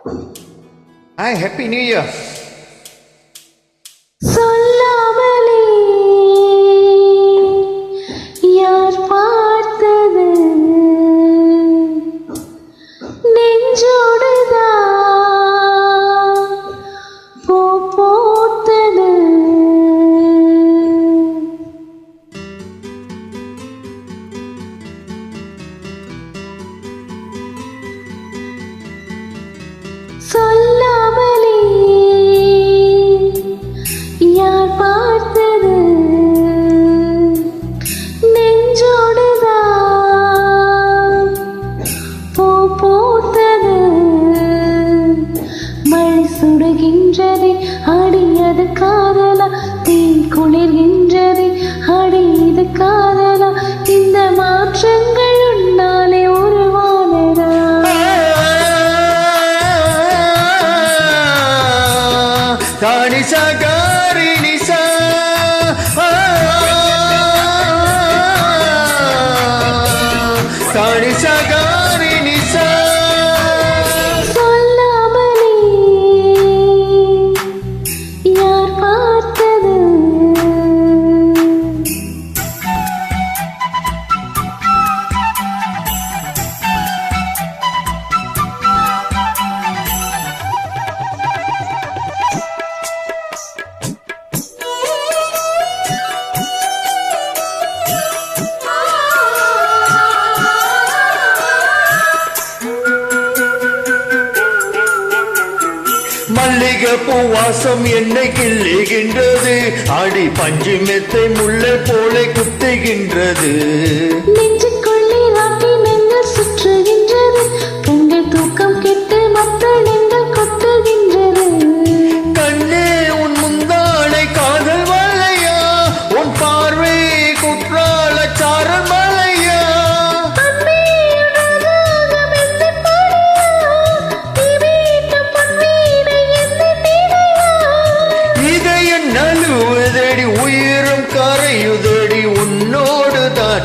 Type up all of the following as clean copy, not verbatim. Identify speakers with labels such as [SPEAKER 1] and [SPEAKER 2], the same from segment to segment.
[SPEAKER 1] Hi, Happy New Year.
[SPEAKER 2] சொல்லாமலே யார் பார்த்தது நெஞ்சோடுதான் பூ போட்டது. சொல்லாமலே யார் பார்த்தது நெஞ்சோடுதான் பூ பூத்தது. மழை சுடுகின்றது அடி அது காதலா, தீ குளிர்கின்றது அடி இது காதலா, இந்த மாற்றங்கள் உன்னாலே உருவானதா?
[SPEAKER 1] Kanisa Karinisa Kanisa Karinisa.
[SPEAKER 2] சொல்லாமலே யார் பார்த்தது
[SPEAKER 1] மல்லிகைப்பூ வாசம் என்னை கிள்ளுகின்றது, அடி பஞ்சு மெத்தை முல்லை போல குத்துகின்றது.
[SPEAKER 2] நெஞ்சுக்குள்ளே ராட்டி நெங்கள் சுற்றுகின்றது, கண்கள் தூக்கம் கெட்டு மக்கள் நெங்கள் கொத்துகின்றது.
[SPEAKER 1] கண்ணே உன் முந்தானை காதல் மலையா, உன் பார்வை குற்றால சாரல் மலையா. இதயம் நழுவுதடி உயிரும் கரையுதடி உன்னோடுதான்.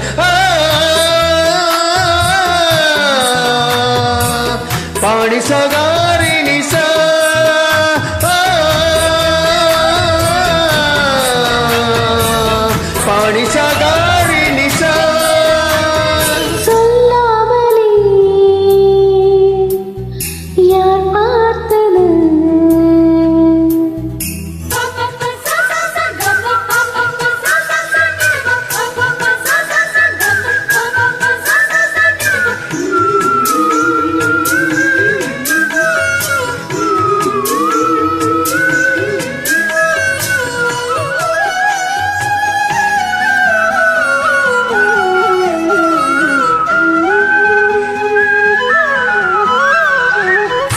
[SPEAKER 1] பாணி சகாரி நிசா பாணி சகாரி நிசா.
[SPEAKER 2] சொல்லாமலே யார் பார்த்தது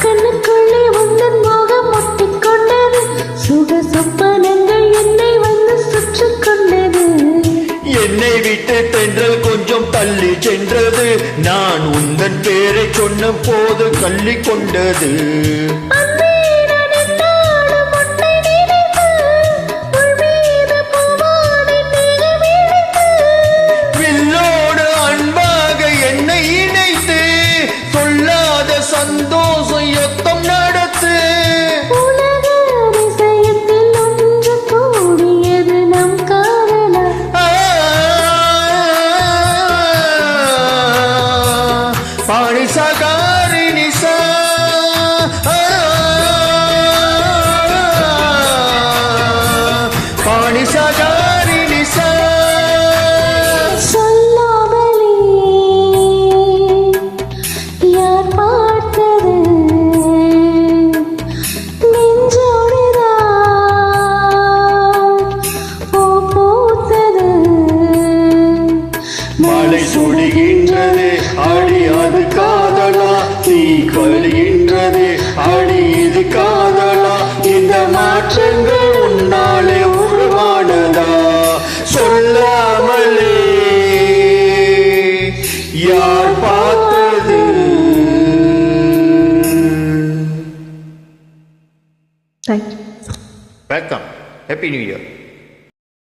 [SPEAKER 2] கண்ணுக்குள்ளே உந்தன் மோகம் ஒட்டிக்கொண்டது, சுக சொப்பனங்கள் என்னை வந்து சுற்றிக் கொண்டது.
[SPEAKER 1] என்னை விட்டு தென்றல் கொஞ்சம் தள்ளி சென்றது, நான் உந்தன் பேரை சொன்ன போது கள்ளி கொண்டது.
[SPEAKER 2] அன்பே நான் என்னாலும் உன்னை நினைத்து, உன் மீது பூவாடை தீய விழித்து,
[SPEAKER 1] வில்லோடு அன்பாக என்னை இணைத்து, சொல்லாத சந்தோஷம் யுத்தம் நடத்து.
[SPEAKER 2] உலக அதிசயத்தில் ஒன்று கூடியது நம் காதலா.
[SPEAKER 1] பாணி சகாரி நிசா பாணி சகாரி நிசா.
[SPEAKER 2] சொல்லாமலே யார் பார்த்தது நெஞ்சோடுதான் பூ பூத்தது.
[SPEAKER 1] மழை சுடுகின்றது அடி அது காதலா, தீ கழுகின்றது அடி இது காதலா, இந்த மாற்றங்கள் உன்னாலே உருவானதா? சொல்லாமலே யார் பார்த்தது?
[SPEAKER 2] Thank you.
[SPEAKER 1] Welcome. Happy New Year.